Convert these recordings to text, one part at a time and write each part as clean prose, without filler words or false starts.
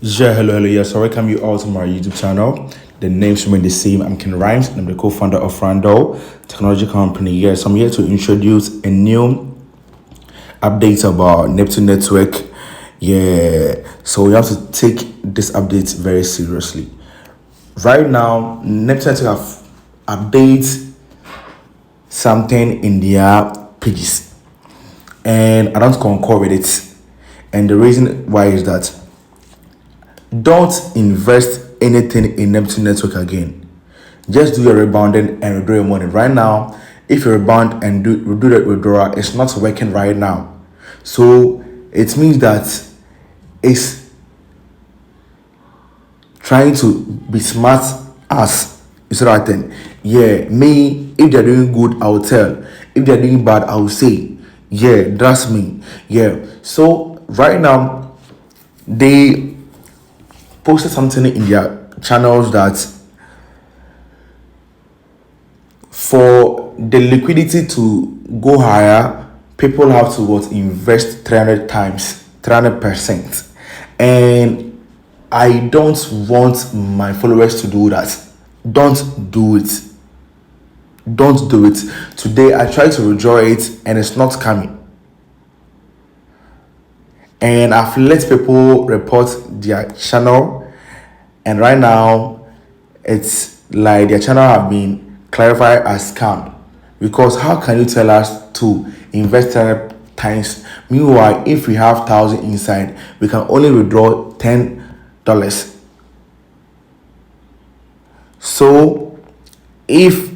Yeah, hello. Yes, I welcome you all to my YouTube channel. The names remain the same. I'm Ken Rhymes, and I'm the co-founder of Randall Technology Company. Yes, I'm here to introduce a new update about Neptune Network. Yeah, so we have to take this update very seriously. Right now, Neptune Network have updated something in their pages, and I don't concur with it. And the reason why is that don't invest anything in Neptune Network again. Just do your rebounding and withdraw your money. Right now, if you rebound and do that withdrawal, it's not working right now. So it means that it's trying to be smart as you see that thing. Yeah, me, if they're doing good, I will tell. If they're doing bad, I will say. Yeah, that's me. Yeah. So right now, they posted something in their channels that for the liquidity to go higher, people have to invest 300 times, 300%. And I don't want my followers to do that. Don't do it. Don't do it. Today I tried to withdraw it and it's not coming. And I've let people report their channel, and right now it's like their channel have been clarified as scam. Because how can you tell us to invest 10 times? Meanwhile, if we have 1,000 inside, we can only withdraw $10. So if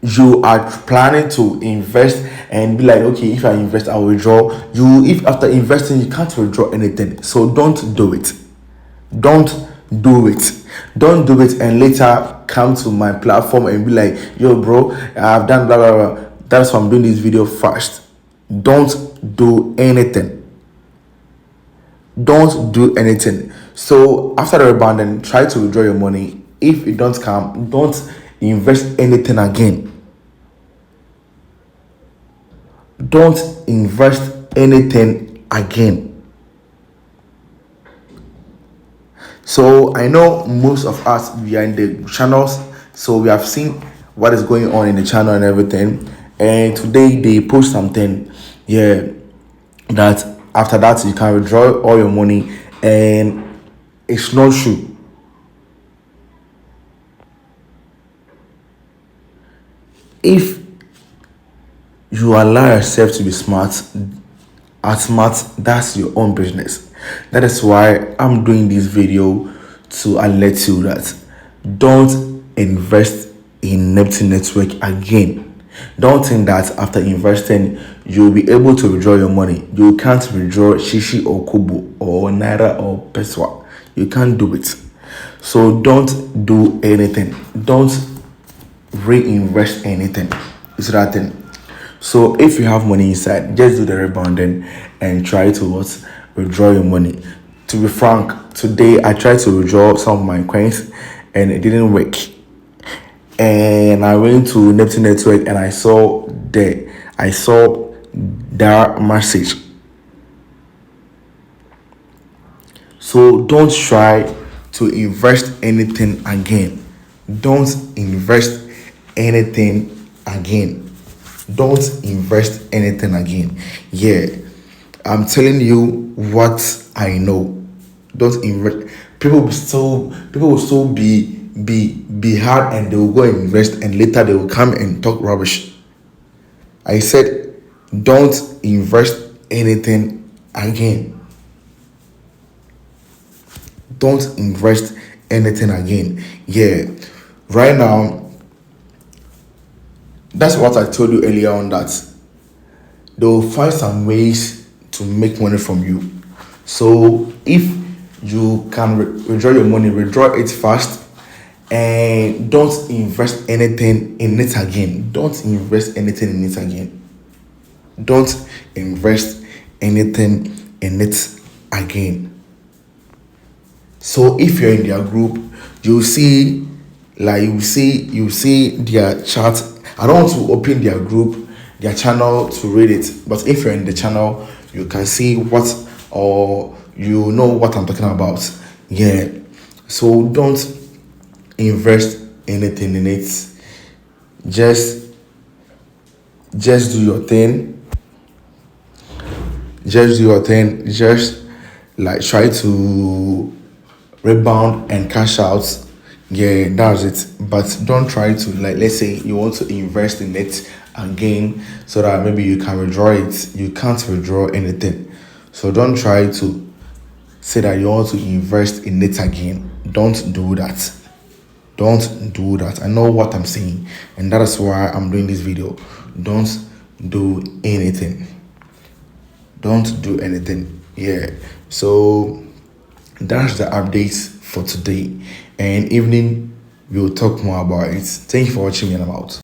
you are planning to invest and be like, okay, if I invest, I will withdraw. If after investing you can't withdraw anything, so don't do it. Don't do it. Don't do it and later come to my platform and be like, yo, bro, I've done blah blah blah. That's why I'm doing this video first. Don't do anything. Don't do anything. So after the rebound, try to withdraw your money. If it don't come, don't invest anything again. Don't invest anything again. So I know most of us, we are in the channels, so we have seen what is going on in the channel and everything. And today they post something, yeah, that after that you can withdraw all your money, and it's not true. If you allow yourself to be smart, that's your own business. That is why I'm doing this video to alert you that don't invest in Neptune Network again. Don't think that after investing you'll be able to withdraw your money. You can't withdraw shishi or kubo or naira or peswa. You can't do it. So don't do anything. Don't reinvest anything. It's that thing. So if you have money inside, just do the rebounding and try to withdraw your money. To be frank, today I tried to withdraw some of my coins and it didn't work. And I went to Neptune Network and I saw that message. So don't try to invest anything again. Don't invest anything again. Don't invest anything again. Yeah, I'm telling you what I know. Don't invest. People will still be hard, and they will go and invest, and later they will come and talk rubbish. I said, don't invest anything again. Don't invest anything again. Yeah, right now. That's what I told you earlier on, that they will find some ways to make money from you. So if you can withdraw your money, withdraw it fast, and don't invest anything in it again. Don't invest anything in it again. Don't invest anything in it again. So if you're in their group, you see their chat. I don't want to open their group, their channel to read it, but if you're in the channel, you can see what, or you know what I'm talking about. Yeah. So don't invest anything in it. Just just do your thing. Just do your thing. Just like try to rebound and cash out. Yeah, that's it. But don't try to, like, let's say you want to invest in it again so that maybe you can withdraw it. You can't withdraw anything. So don't try to say that you want to invest in it again. Don't do that. Don't do that. I know what I'm saying, and that is why I'm doing this video. Don't do anything. Don't do anything. Yeah. So that's the updates for today. And evening we'll talk more about it. Thank you for watching me, and I'm out.